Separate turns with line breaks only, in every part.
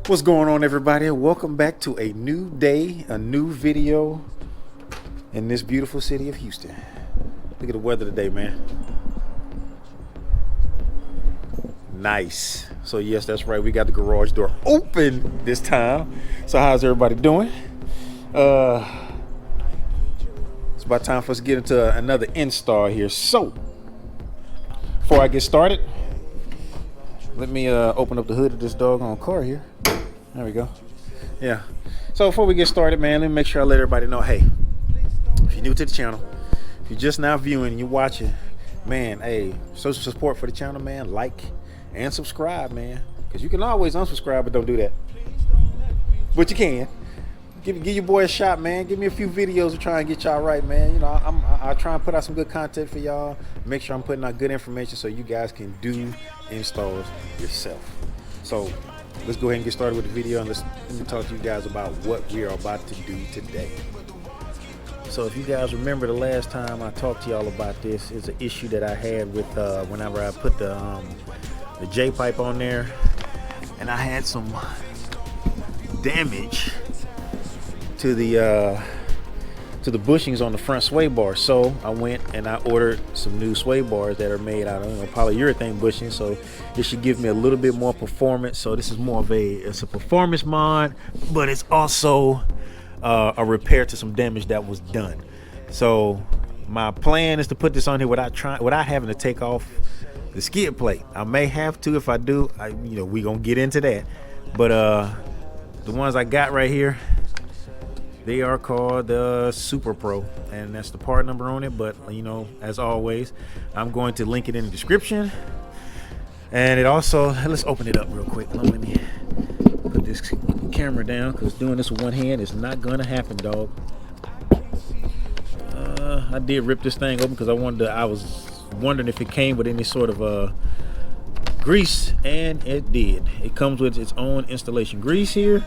What's going on, everybody? Welcome back to a new day, a new video in this beautiful city of Houston. Look at the weather today, man. Nice. So yes, that's right, we got the garage door open this time. So how's everybody doing? It's about time for us to get into another install here. So before I get started, let me open up the hood of this doggone car here. There we go. Yeah. So before we get started, man, let me make sure I let everybody know, hey, if you're new to the channel, if you're just now viewing and you're watching, man, hey, show some support for the channel, man. Like and subscribe, man. Because you can always unsubscribe, but don't do that. But you can. Give your boy a shot, man. Give me a few videos to try and get y'all right, man. You know, I try and put out some good content for y'all. Make sure I'm putting out good information so you guys can do installs yourself. So let's go ahead and get started with the video, and let me talk to you guys about what we are about to do today. So if you guys remember the last time I talked to y'all about this, is an issue that I had with whenever I put the J pipe on there, and I had some damage to the bushings on the front sway bar. So I went and I ordered some new sway bars that are made out of polyurethane bushings, so it should give me a little bit more performance. So this is more of it's a performance mod, but it's also a repair to some damage that was done. So my plan is to put this on here without having to take off the skid plate. I may have to. If I do, we gonna get into that. But the ones I got right here, they are called the Super Pro, and that's the part number on it. But as always, I'm going to link it in the description. And it also, let's open it up real quick. Let me put this camera down, because doing this with one hand is not gonna happen, dog. I did rip this thing open because I was wondering if it came with any sort of grease, and it did. It comes with its own installation grease here.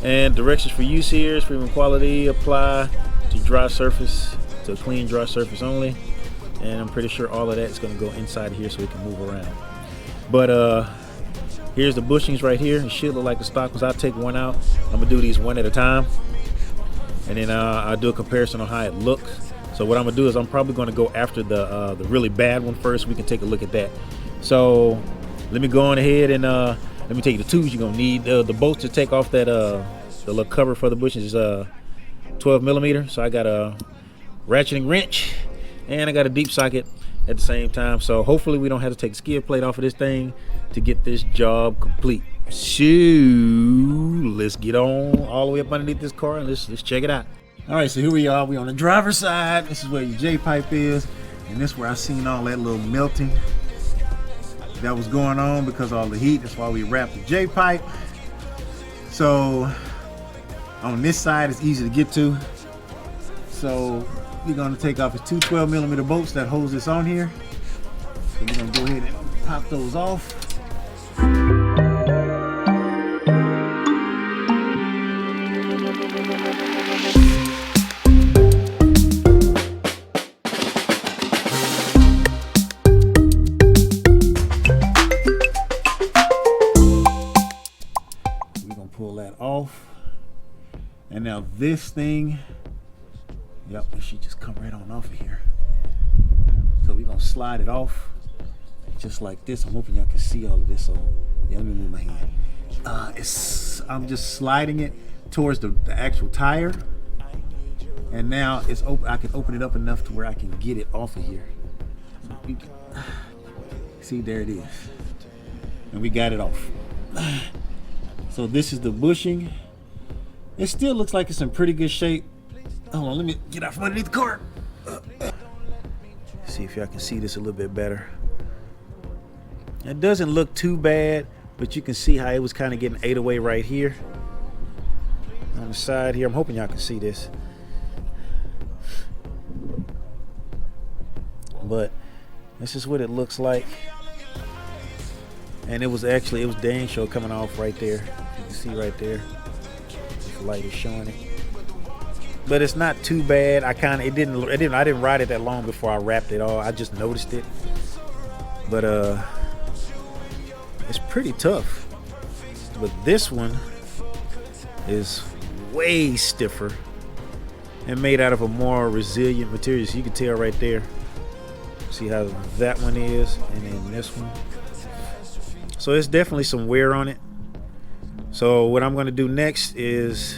And directions for use here is premium quality, apply to dry surface, to a clean dry surface only. And I'm pretty sure all of that is going to go inside here so it can move around. But here's the bushings right here. It should look like the stock ones. I'll take one out. I'm going to do these one at a time, and then I'll do a comparison on how it looks. So what I'm going to do is I'm probably going to go after the really bad one first. We can take a look at that. So let me go on ahead and let me tell you the tools you're gonna need. The bolts to take off that the little cover for the bushings is 12 millimeter. So I got a ratcheting wrench and I got a deep socket at the same time. So hopefully we don't have to take the skid plate off of this thing to get this job complete. So let's get on all the way up underneath this car and let's check it out. All right, so here we are. We on the driver's side. This is where your J pipe is, and this is where I seen all that little melting that was going on because of all the heat. That's why we wrapped the J pipe. So on this side it's easy to get to. So we're gonna take off the two 12 millimeter bolts that holds this on here. So we're gonna go ahead and pop those off. Pull that off, and now this thing, yep, it should just come right on off of here. So we're gonna slide it off just like this. I'm hoping y'all can see all of this. So yeah, let me move my hand. I'm just sliding it towards the actual tire, and now it's open. I can open it up enough to where I can get it off of here. See, there it is, and we got it off. So this is the bushing. It still looks like it's in pretty good shape. Hold on, let me get out from underneath the car. See if y'all can see this a little bit better. It doesn't look too bad, but you can see how it was kind of getting ate away right here on the side here. I'm hoping y'all can see this. But this is what it looks like. And it was dang sure coming off right there. You can see right there. This light is showing it. But it's not too bad. I didn't ride it that long before I wrapped it all. I just noticed it. But it's pretty tough. but this one is way stiffer and made out of a more resilient material. So you can tell right there. See how that one is, and then this one. So it's definitely some wear on it. So what I'm going to do next is,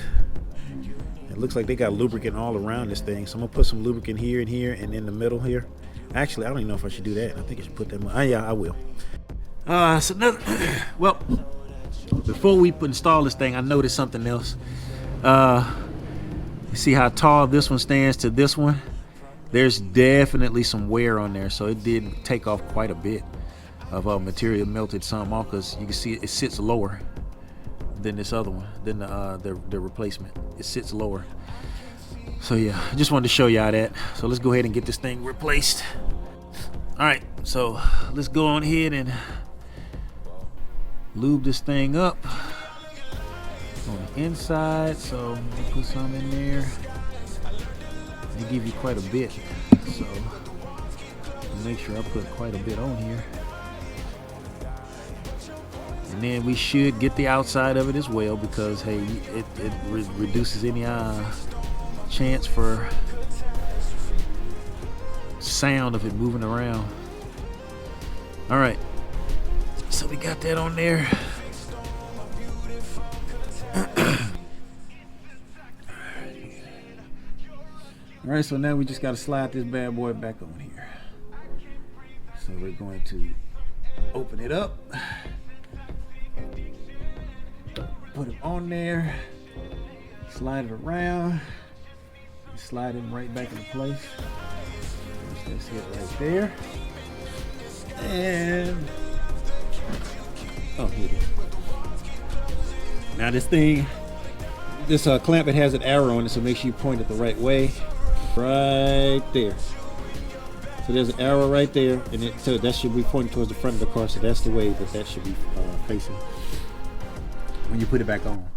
it looks like they got lubricant all around this thing. So I'm going to put some lubricant here and here and in the middle here. Actually, I don't even know if I should do that. I think I should put that. Yeah, I will. So another. Well, before we install this thing, I noticed something else. You see how tall this one stands to this one? There's definitely some wear on there, so it did take off quite a bit of material, melted some off, because you can see it sits lower than this other one, than the replacement. It sits lower. So yeah, I just wanted to show y'all that. So let's go ahead and get this thing replaced. All right, so let's go on ahead and lube this thing up on the inside. So we'll put some in there. They give you quite a bit, so make sure I put quite a bit on here. And then we should get the outside of it as well, because hey, it reduces any chance for sound of it moving around. All right, so we got that on there. All right, so now we just got to slide this bad boy back on here. So we're going to open it up, put it on there, slide it around, slide it right back into place. That's it right there. And oh, here it is. Now this thing, this clamp, it has an arrow on it, so make sure you point it the right way. Right there. So there's an arrow right there, and so that should be pointing towards the front of the car. So that's the way that should be facing when you put it back on.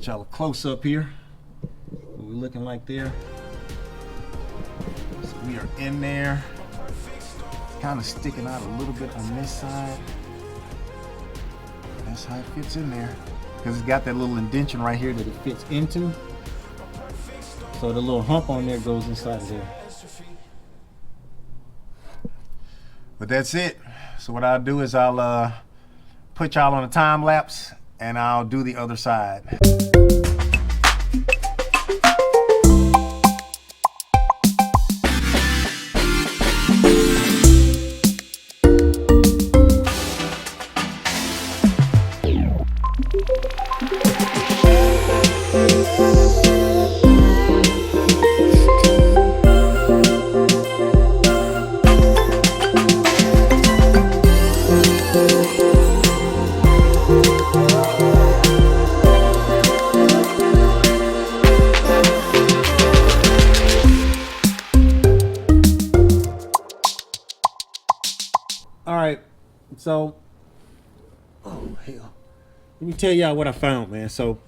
Y'all a close up here. What we're looking like there. So we are in there. It's kind of sticking out a little bit on this side. That's how it fits in there, because it's got that little indentation right here that it fits into. So the little hump on there goes inside of there. But that's it. So what I'll do is I'll put y'all on a time lapse, and I'll do the other side. So, oh hell, let me tell y'all what I found, man. So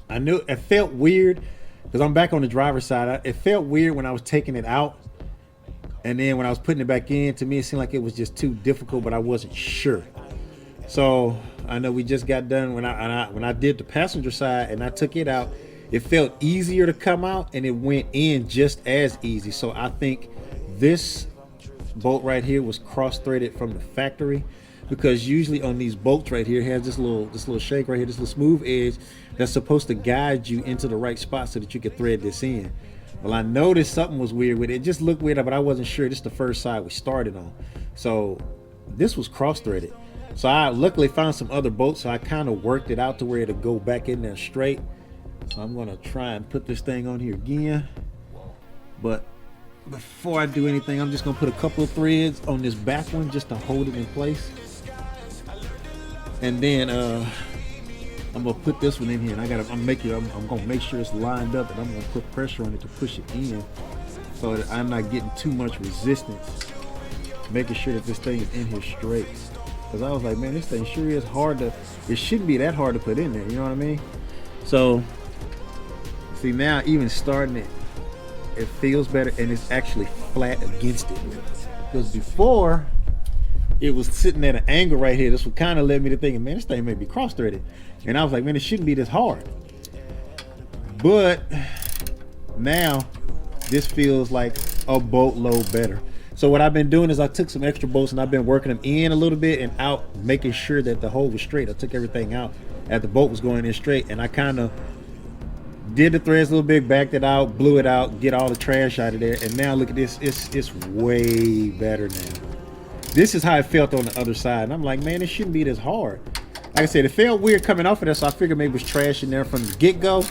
I knew it felt weird because I'm back on the driver's side. It felt weird when I was taking it out, and then when I was putting it back in, to me it seemed like it was just too difficult, but I wasn't sure. So I know we just got done when I did the passenger side and I took it out. It felt easier to come out, and it went in just as easy. So I think this bolt right here was cross-threaded from the factory, because usually on these bolts right here, it has this little shake right here, this little smooth edge that's supposed to guide you into the right spot so that you can thread this in. Well, I noticed something was weird with it. It just looked weird, but I wasn't sure. This is the first side we started on, so this was cross-threaded. So I luckily found some other bolts, so I kind of worked it out to where it'll go back in there straight. So I'm gonna try and put this thing on here again, but before I do anything, I'm just gonna put a couple of threads on this back one just to hold it in place. And then I'm gonna put this one in here, and I'm gonna make sure it's lined up, and I'm gonna put pressure on it to push it in so that I'm not getting too much resistance, making sure that this thing is in here straight. Because I was like, man, this thing sure is hard to, it shouldn't be that hard to put in there, you know what I mean? So see, now even starting it, it feels better, and it's actually flat against it. Because before it was sitting at an angle right here. This would kind of led me to thinking, man, this thing may be cross-threaded. And I was like, man, it shouldn't be this hard. But now this feels like a boatload better. So what I've been doing is I took some extra bolts and I've been working them in a little bit and out, making sure that the hole was straight. I took everything out as the bolt was going in straight, and I kind of did the threads a little bit, backed it out, blew it out, get all the trash out of there. And now look at this, it's way better now. This is how it felt on the other side, and I'm like, man, it shouldn't be this hard. Like I said, it felt weird coming off of there, so I figured maybe it was trash in there from the get-go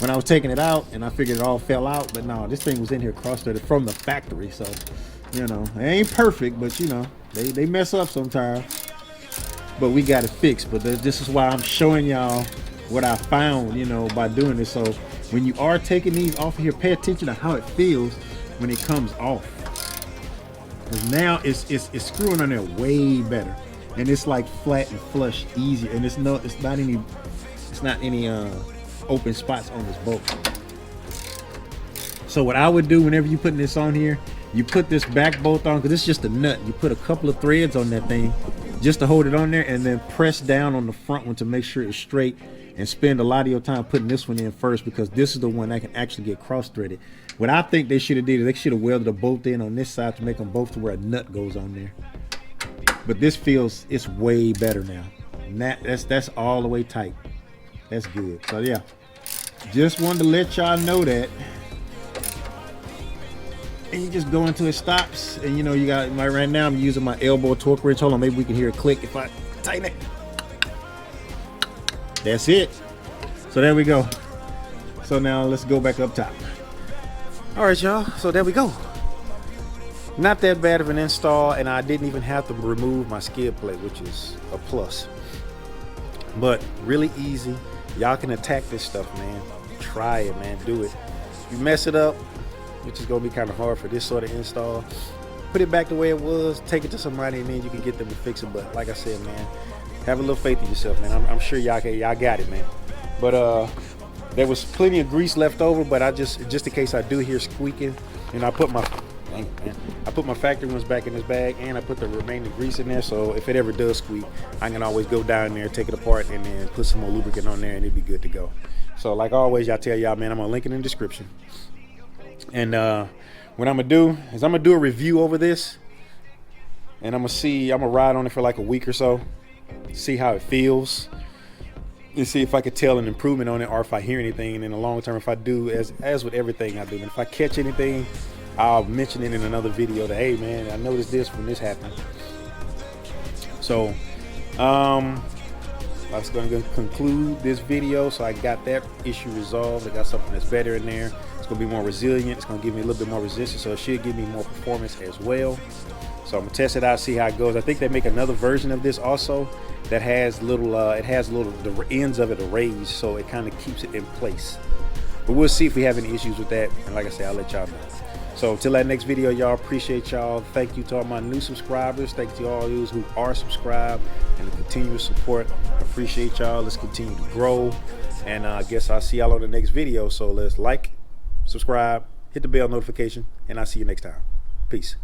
when I was taking it out, and I figured it all fell out. But no, this thing was in here cross-threaded from the factory, so you know, it ain't perfect, but you know, they mess up sometimes. But we got it fixed. But this is why I'm showing y'all what I found, you know, by doing this. So when you are taking these off of here, pay attention to how it feels when it comes off. Because now it's screwing on there way better, and it's like flat and flush, easier, and it's not any open spots on this bolt. So what I would do whenever you putting this on here, you put this back bolt on, because it's just a nut. You put a couple of threads on that thing just to hold it on there, and then press down on the front one to make sure it's straight, and spend a lot of your time putting this one in first, because this is the one that can actually get cross-threaded. What I think they should have did is they should have welded a bolt in on this side to make them both to where a nut goes on there. But this feels, it's way better now. And that's all the way tight. That's good. So yeah, just wanted to let y'all know that. And you just go until it stops, and you know, you got right now I'm using my elbow torque wrench. Hold on, maybe we can hear a click if I tighten it. That's it. So there we go. So now let's go back up top. All right, y'all, so there we go. Not that bad of an install, and I didn't even have to remove my skid plate, which is a plus. But really easy. Y'all can attack this stuff, man. Try it, man. Do it. If you mess it up, which is gonna be kind of hard for this sort of install, put it back the way it was, take it to somebody, and then you can get them to fix it. But like I said, man, have a little faith in yourself, man. I'm sure y'all got it, man. But there was plenty of grease left over, but I just in case I do hear squeaking, and I put my factory ones back in this bag, and I put the remaining grease in there, so if it ever does squeak, I can always go down there, take it apart, and then put some more lubricant on there, and it'd be good to go. So like always, I tell y'all, man, I'm gonna link it in the description. And what I'm gonna do is I'm gonna do a review over this, and I'm gonna ride on it for like a week or so, see how it feels, and see if I could tell an improvement on it, or if I hear anything. And in the long term, if I do, as with everything I do, and if I catch anything, I'll mention it in another video that, hey man, I noticed this when this happened. So that's going to conclude this video. So I got that issue resolved. I got something that's better in there. It's going to be more resilient. It's going to give me a little bit more resistance, so it should give me more performance as well. So I'm gonna test it out, see how it goes. I think they make another version of this also that has little, the ends of it are raised, so it kind of keeps it in place. But we'll see if we have any issues with that. And like I said, I'll let y'all know. So till that next video, y'all, appreciate y'all. Thank you to all my new subscribers. Thank you to all those who are subscribed and the continuous support. Appreciate y'all. Let's continue to grow. And I guess I'll see y'all on the next video. So let's like, subscribe, hit the bell notification, and I'll see you next time. Peace.